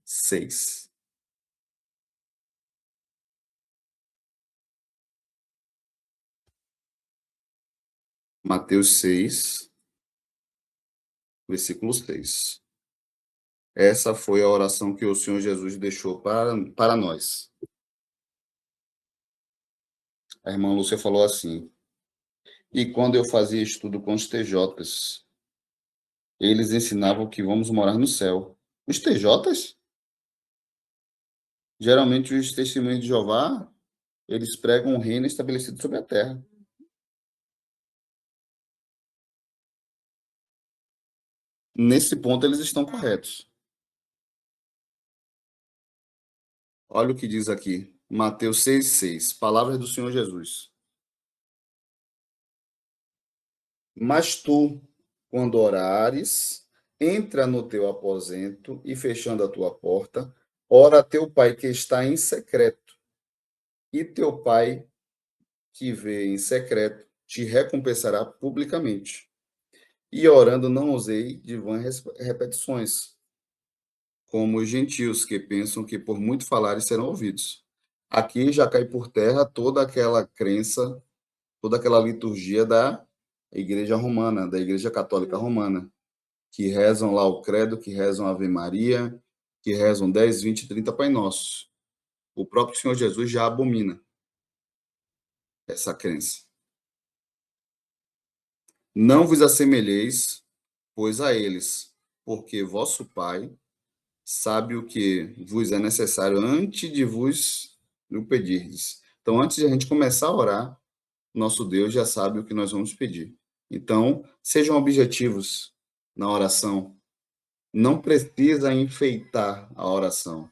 6. Mateus 6, versículo 6. Essa foi a oração que o Senhor Jesus deixou para nós. A irmã Lúcia falou assim: e quando eu fazia estudo com os TJs, eles ensinavam que vamos morar no céu. Os TJs? Geralmente os testemunhos de Jeová, eles pregam um reino estabelecido sobre a terra. Nesse ponto eles estão corretos. Olha o que diz aqui, Mateus 6,6, palavras do Senhor Jesus. Mas tu, quando orares, entra no teu aposento e, fechando a tua porta, ora a teu pai que está em secreto. E teu pai que vê em secreto te recompensará publicamente. E orando não usei de vãs repetições, como os gentios que pensam que por muito falarem serão ouvidos. Aqui já cai por terra toda aquela crença, toda aquela liturgia da Igreja Romana, da Igreja Católica Romana, que rezam lá o credo, que rezam a Ave Maria, que rezam 10, 20 e 30 Pai Nossos. O próprio Senhor Jesus já abomina essa crença. Não vos assemelheis, pois, a eles, porque vosso Pai sabe o que vos é necessário antes de vos o pedirdes. Então, antes de a gente começar a orar, nosso Deus já sabe o que nós vamos pedir. Então, sejam objetivos na oração. Não precisa enfeitar a oração.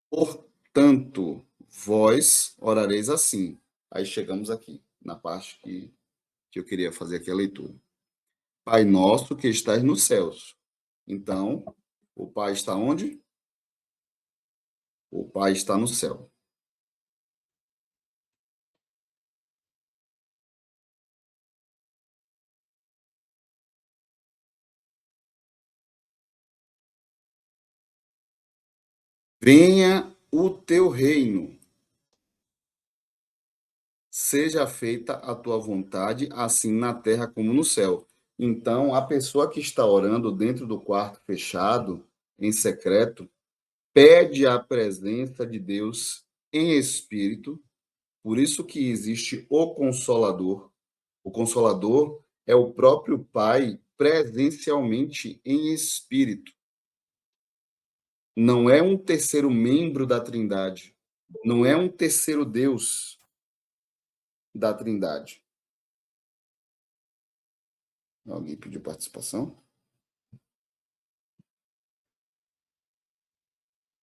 Portanto, vós orareis assim. Aí chegamos aqui, na parte que eu queria fazer aqui a leitura. Pai nosso que estás nos céus. Então, o Pai está onde? O Pai está no céu. Venha o teu reino. Seja feita a tua vontade, assim na terra como no céu. Então, a pessoa que está orando dentro do quarto fechado, em secreto, pede a presença de Deus em espírito. Por isso que existe o Consolador. O Consolador é o próprio Pai presencialmente em espírito. Não é um terceiro membro da Trindade. Não é um terceiro Deus da Trindade. Alguém pediu participação?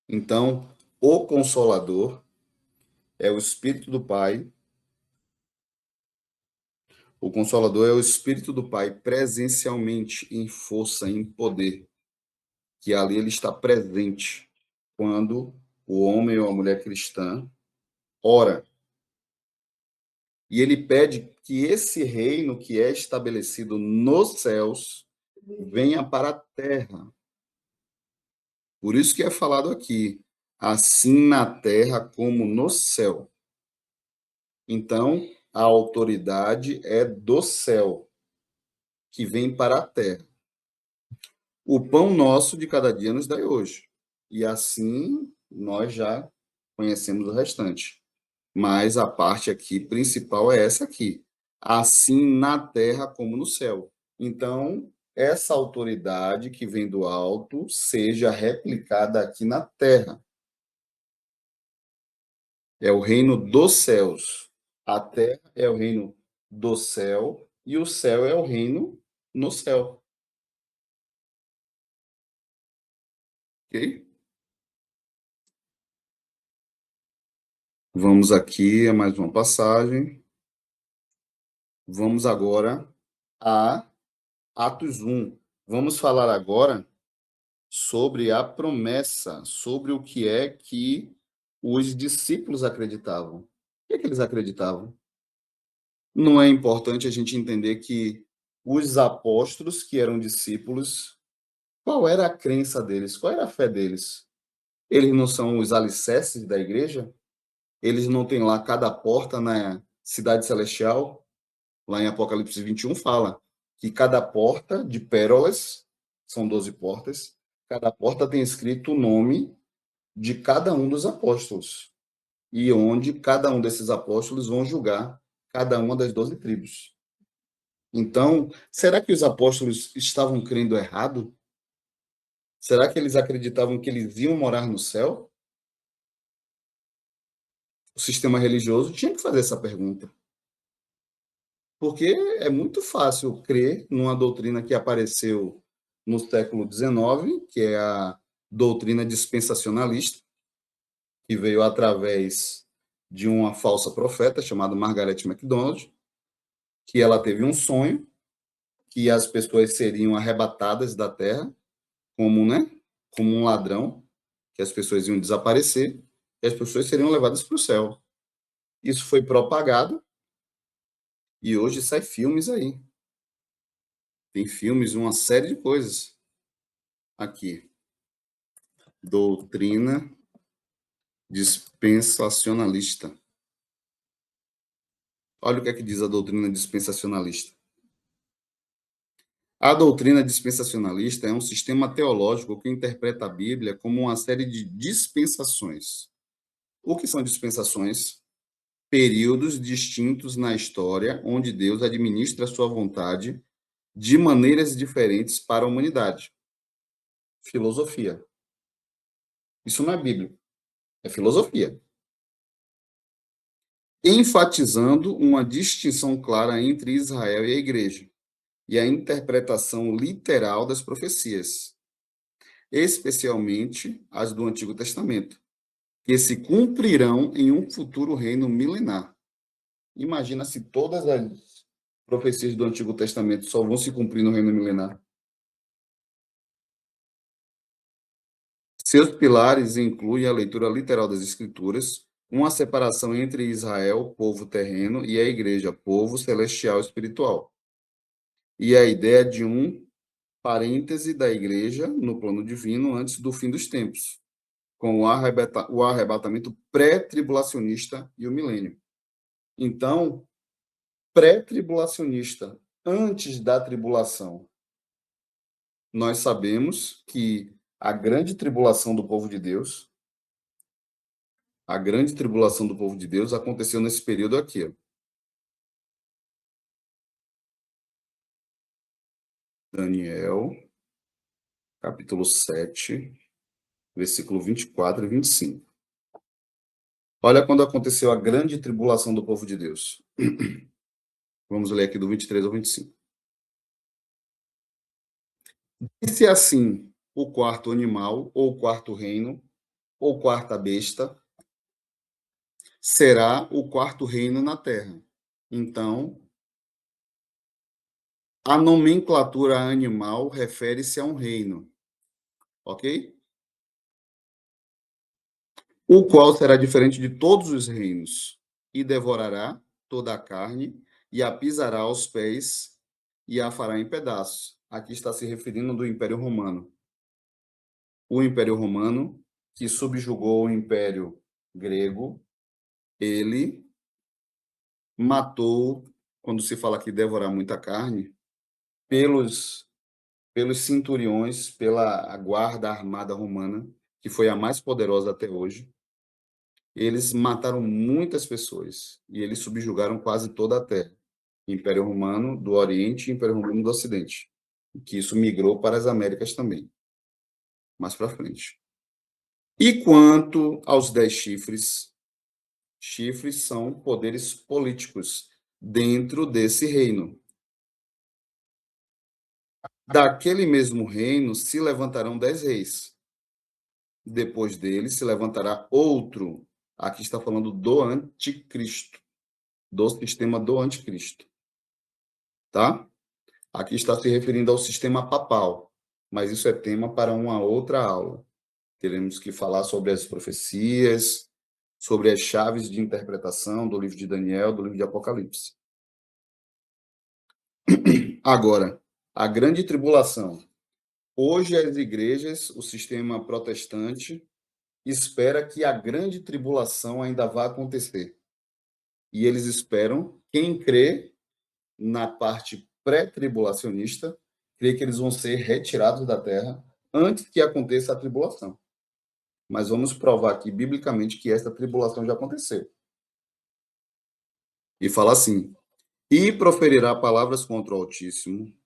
Então, o Consolador é o Espírito do Pai. O Consolador é o Espírito do Pai presencialmente, em força, em poder. Que ali ele está presente quando o homem ou a mulher cristã ora. E ele pede que esse reino que é estabelecido nos céus venha para a terra. Por isso que é falado aqui, assim na terra como no céu. Então, a autoridade é do céu, que vem para a terra. O pão nosso de cada dia nos dai hoje. E assim nós já conhecemos o restante. Mas a parte aqui principal é essa aqui. Assim na terra como no céu. Então, essa autoridade que vem do alto seja replicada aqui na terra. É o reino dos céus. A terra é o reino do céu e o céu é o reino no céu. Ok? Vamos aqui a mais uma passagem. Vamos agora a Atos 1. Vamos falar agora sobre a promessa, sobre o que é que os discípulos acreditavam. O que é que eles acreditavam? Não é importante a gente entender que os apóstolos, que eram discípulos, qual era a crença deles? Qual era a fé deles? Eles não são os alicerces da igreja? Eles não têm lá cada porta na cidade celestial? Lá em Apocalipse 21 fala que cada porta de pérolas, são 12 portas, cada porta tem escrito o nome de cada um dos apóstolos e onde cada um desses apóstolos vão julgar cada uma das 12 tribos. Então, será que os apóstolos estavam crendo errado? Será que eles acreditavam que eles iam morar no céu? O sistema religioso tinha que fazer essa pergunta. Porque é muito fácil crer numa doutrina que apareceu no século XIX, que é a doutrina dispensacionalista, que veio através de uma falsa profeta chamada Margaret MacDonald, que ela teve um sonho que as pessoas seriam arrebatadas da terra como, como um ladrão, que as pessoas iam desaparecer e as pessoas seriam levadas para o céu. Isso foi propagado e hoje sai filmes aí. Tem filmes, uma série de coisas aqui. Doutrina dispensacionalista. Olha o que é que diz a doutrina dispensacionalista. A doutrina dispensacionalista é um sistema teológico que interpreta a Bíblia como uma série de dispensações. O que são dispensações? Períodos distintos na história onde Deus administra a sua vontade de maneiras diferentes para a humanidade. Filosofia. Isso não é Bíblia, é filosofia. Enfatizando uma distinção clara entre Israel e a igreja, e a interpretação literal das profecias, especialmente as do Antigo Testamento, que se cumprirão em um futuro reino milenar. Imagina se todas as profecias do Antigo Testamento só vão se cumprir no reino milenar. Seus pilares incluem a leitura literal das Escrituras, uma separação entre Israel, povo terreno, e a igreja, povo celestial espiritual. E a ideia de um parêntese da igreja no plano divino antes do fim dos tempos, com o arrebatamento pré-tribulacionista e o milênio. Então, pré-tribulacionista, antes da tribulação, nós sabemos que a grande tribulação do povo de Deus, aconteceu nesse período aqui, ó. Daniel, capítulo 7, versículo 24 e 25. Olha quando aconteceu a grande tribulação do povo de Deus. Vamos ler aqui do 23 ao 25. Disse assim o quarto animal, ou quarto reino, ou quarta besta, será o quarto reino na terra. Então, a nomenclatura animal refere-se a um reino, ok? O qual será diferente de todos os reinos, e devorará toda a carne, e a pisará aos pés, e a fará em pedaços. Aqui está se referindo do Império Romano. O Império Romano, que subjugou o Império Grego, ele matou, quando se fala aqui devorar muita carne, pelos centuriões, pela guarda armada romana, que foi a mais poderosa até hoje. Eles mataram muitas pessoas e eles subjugaram quase toda a terra. Império Romano do Oriente e Império Romano do Ocidente. Que isso migrou para as Américas também. Mais para frente. E quanto aos 10 chifres, chifres são poderes políticos dentro desse reino. Daquele mesmo reino se levantarão 10 reis. Depois dele se levantará outro. Aqui está falando do anticristo, do sistema do anticristo. Tá? Aqui está se referindo ao sistema papal, mas isso é tema para uma outra aula. Teremos que falar sobre as profecias, sobre as chaves de interpretação do livro de Daniel, do livro de Apocalipse. Agora, a grande tribulação. Hoje as igrejas, o sistema protestante, espera que a grande tribulação ainda vá acontecer. E eles esperam, quem crê na parte pré-tribulacionista, crê que eles vão ser retirados da terra antes que aconteça a tribulação. Mas vamos provar aqui, biblicamente, que essa tribulação já aconteceu. E fala assim, e proferirá palavras contra o Altíssimo.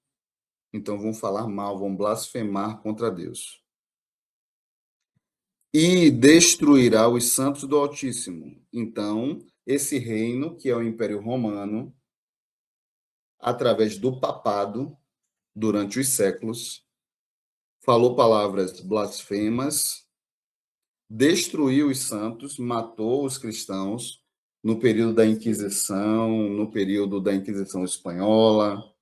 Então vão falar mal, vão blasfemar contra Deus. E destruirá os santos do Altíssimo. Então, esse reino, que é o Império Romano, através do papado, durante os séculos, falou palavras blasfemas, destruiu os santos, matou os cristãos no período da Inquisição, no período da Inquisição Espanhola,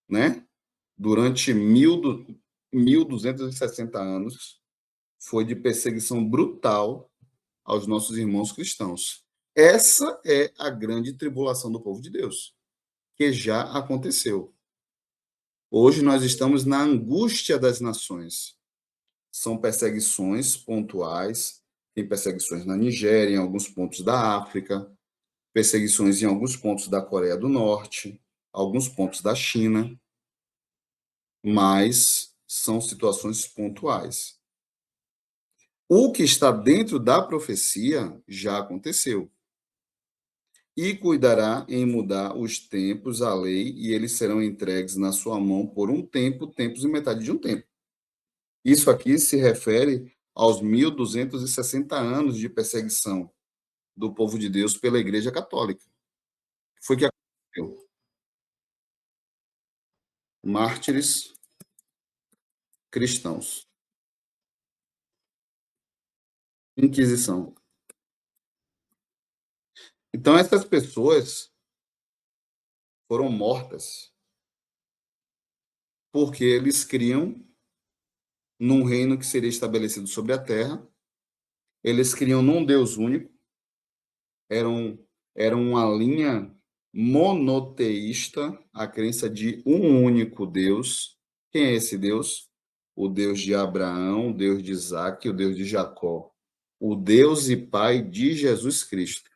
né? Durante 1260 anos, foi de perseguição brutal aos nossos irmãos cristãos. Essa é a grande tribulação do povo de Deus, que já aconteceu. Hoje nós estamos na angústia das nações. São perseguições pontuais, tem perseguições na Nigéria, em alguns pontos da África, perseguições em alguns pontos da Coreia do Norte, alguns pontos da China. mas são situações pontuais. O que está dentro da profecia já aconteceu. E cuidará em mudar os tempos, a lei, e eles serão entregues na sua mão por um tempo, tempos e metade de um tempo. Isso aqui se refere aos 1260 anos de perseguição do povo de Deus pela Igreja Católica. Foi o que aconteceu. Mártires cristãos. Inquisição. Então, essas pessoas foram mortas porque eles criam num reino que seria estabelecido sobre a terra, eles criam num Deus único, era uma linha monoteísta, a crença de um único Deus. Quem é esse Deus? O Deus de Abraão, o Deus de Isaac, o Deus de Jacó, o Deus e Pai de Jesus Cristo.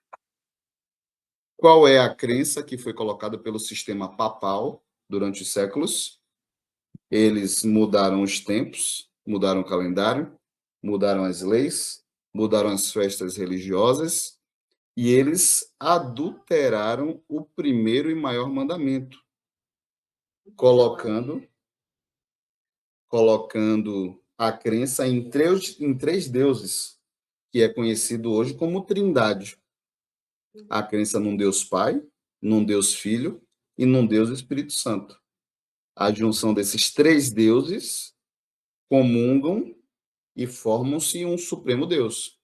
Qual é a crença que foi colocada pelo sistema papal durante os séculos? Eles mudaram os tempos, mudaram o calendário, mudaram as leis, mudaram as festas religiosas e eles adulteraram o primeiro e maior mandamento, colocando a crença em três deuses, que é conhecido hoje como Trindade. A crença num Deus Pai, num Deus Filho e num Deus Espírito Santo. A junção desses três deuses comungam e formam-se um Supremo Deus.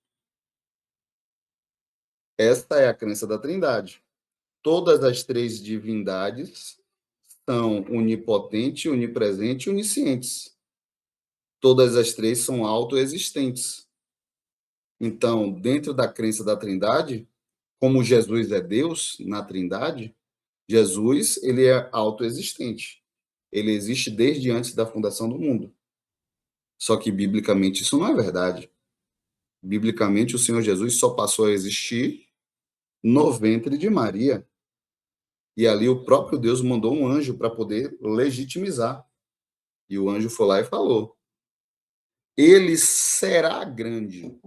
Esta é a crença da Trindade. Todas as três divindades são onipotentes, onipresentes e oniscientes. Todas as três são autoexistentes. Então, dentro da crença da Trindade, como Jesus é Deus na Trindade, Jesus ele é autoexistente. Ele existe desde antes da fundação do mundo. Só que, biblicamente, isso não é verdade. Biblicamente, o Senhor Jesus só passou a existir no ventre de Maria. E ali o próprio Deus mandou um anjo para poder legitimizar. E o anjo foi lá e falou: ele será grande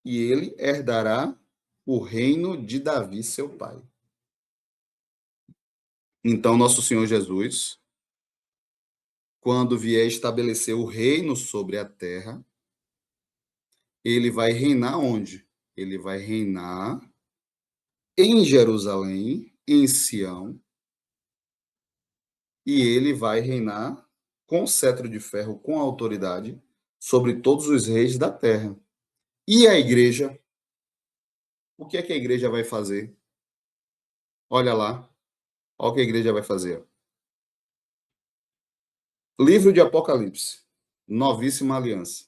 e ele herdará o reino de Davi, seu pai. Então, nosso Senhor Jesus, quando vier estabelecer o reino sobre a terra, ele vai reinar onde? Ele vai reinar em Jerusalém, em Sião, e ele vai reinar com cetro de ferro, com autoridade, sobre todos os reis da terra. E a igreja? O que é que a igreja vai fazer? Olha lá. Olha o que a igreja vai fazer. Livro de Apocalipse. Novíssima aliança.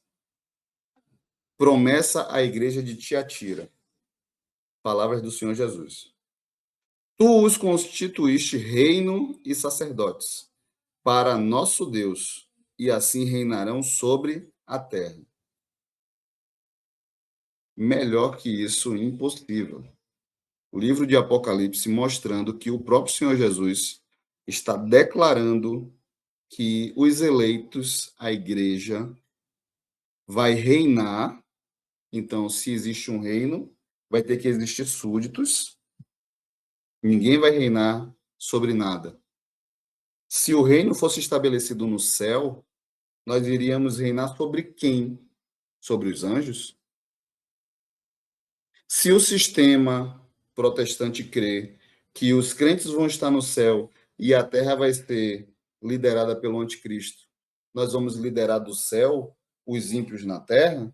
Promessa à igreja de Tiatira. Palavras do Senhor Jesus. Tu os constituíste reino e sacerdotes para nosso Deus, e assim reinarão sobre a terra. Melhor que isso, impossível. O livro de Apocalipse mostrando que o próprio Senhor Jesus está declarando que os eleitos, a igreja, vai reinar. Então, se existe um reino, vai ter que existir súditos. Ninguém vai reinar sobre nada. Se o reino fosse estabelecido no céu, nós iríamos reinar sobre quem? Sobre os anjos? Se o sistema protestante crê que os crentes vão estar no céu e a terra vai ser liderada pelo anticristo, nós vamos liderar do céu os ímpios na terra?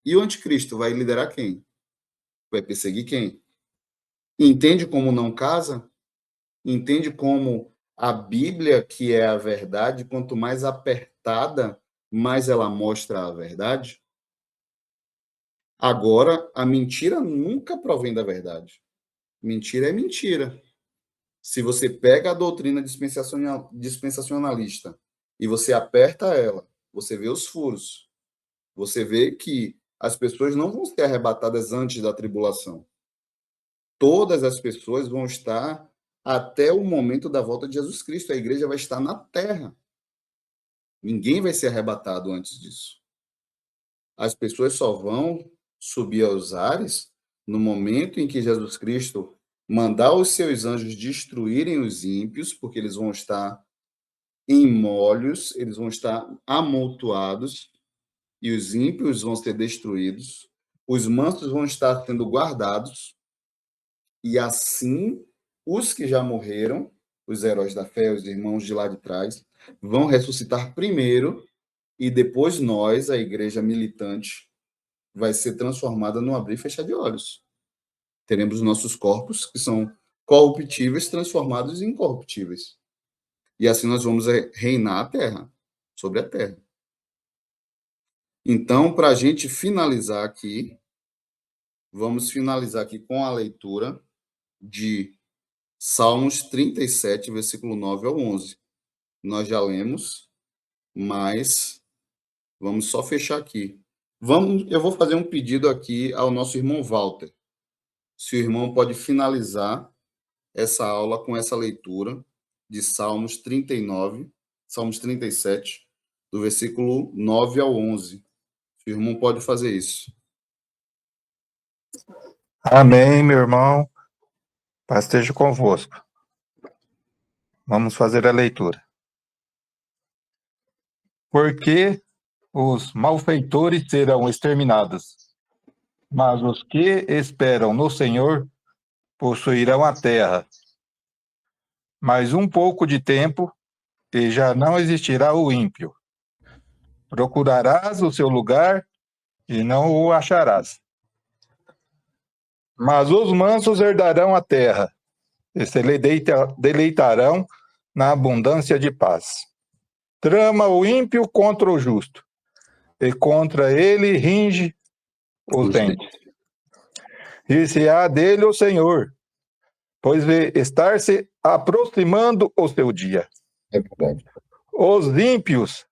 E o anticristo vai liderar quem? Vai perseguir quem? Entende como não casa? Entende como a Bíblia, que é a verdade, quanto mais apertada, mais ela mostra a verdade? Agora, a mentira nunca provém da verdade. Mentira é mentira. Se você pega a doutrina dispensacionalista e você aperta ela, você vê os furos. Você vê que as pessoas não vão ser arrebatadas antes da tribulação. Todas as pessoas vão estar até o momento da volta de Jesus Cristo. A igreja vai estar na terra. Ninguém vai ser arrebatado antes disso. As pessoas só vão subir aos ares no momento em que Jesus Cristo mandar os seus anjos destruírem os ímpios, porque eles vão estar em molhos, eles vão estar amontoados, e os ímpios vão ser destruídos, os mansos vão estar sendo guardados, e assim os que já morreram, os heróis da fé, os irmãos de lá de trás, vão ressuscitar primeiro, e depois nós, a igreja militante, vai ser transformada num abrir e fechar de olhos. Teremos nossos corpos, que são corruptíveis, transformados em incorruptíveis. E assim nós vamos reinar a terra, sobre a terra. Então, para a gente finalizar aqui, vamos finalizar aqui com a leitura de Salmos 37, versículo 9 ao 11. Nós já lemos, mas vamos só fechar aqui. Eu vou fazer um pedido aqui ao nosso irmão Walter. Se o irmão pode finalizar essa aula com essa leitura de Salmos 39, Salmos 37, do versículo 9 ao 11. Se o irmão pode fazer isso. Amém, meu irmão. Paz esteja convosco. Vamos fazer a leitura. Porque os malfeitores serão exterminados, mas os que esperam no Senhor possuirão a terra. Mais um pouco de tempo, e já não existirá o ímpio. Procurarás o seu lugar, e não o acharás. Mas os mansos herdarão a terra, e se deleitarão na abundância de paz. Trama o ímpio contra o justo, e contra ele ringe os dentes. Rir-se-á dele o Senhor, pois vê estar se aproximando o seu dia. É verdade. Os ímpios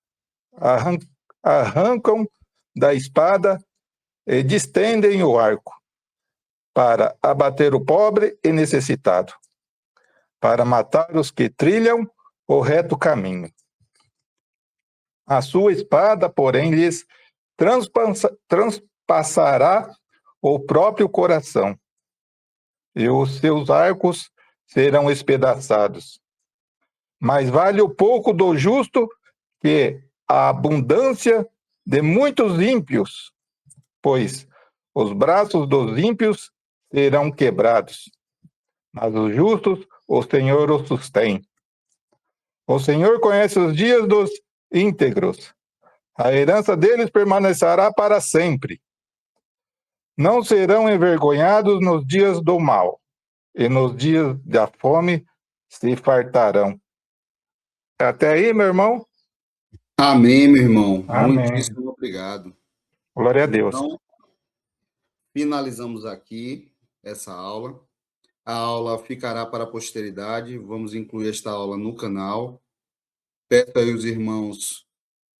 arrancam da espada e distendem o arco, para abater o pobre e necessitado, para matar os que trilham o reto caminho. A sua espada, porém, lhes transpassará o próprio coração, e os seus arcos serão espedaçados. Mais vale o pouco do justo que a abundância de muitos ímpios, pois os braços dos ímpios serão quebrados, mas os justos o Senhor os sustém. O Senhor conhece os dias dos íntegros, a herança deles permanecerá para sempre. Não serão envergonhados nos dias do mal, e nos dias da fome se fartarão. Até aí, meu irmão? Amém, meu irmão. Amém. Muitíssimo obrigado. Glória a Deus. Então, finalizamos aqui essa aula. A aula ficará para a posteridade. Vamos incluir esta aula no canal. Peço aí os irmãos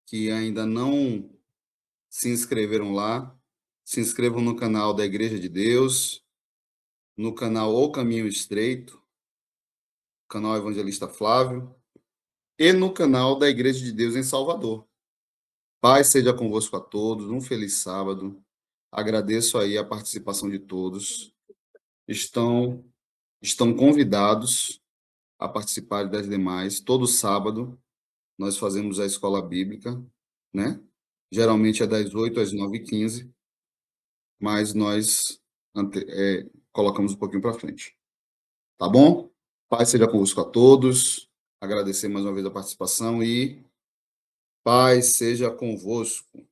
que ainda não se inscreveram lá, se inscrevam no canal da Igreja de Deus, no canal O Caminho Estreito, canal Evangelista Flávio, e no canal da Igreja de Deus em Salvador. Paz seja convosco a todos, um feliz sábado. Agradeço aí a participação de todos. Estão convidados a participar das demais. Todo sábado nós fazemos a escola bíblica, né? Geralmente é das 8 às 9h15, mas nós colocamos um pouquinho para frente. Tá bom? Paz seja convosco a todos. Agradecer mais uma vez a participação e paz seja convosco.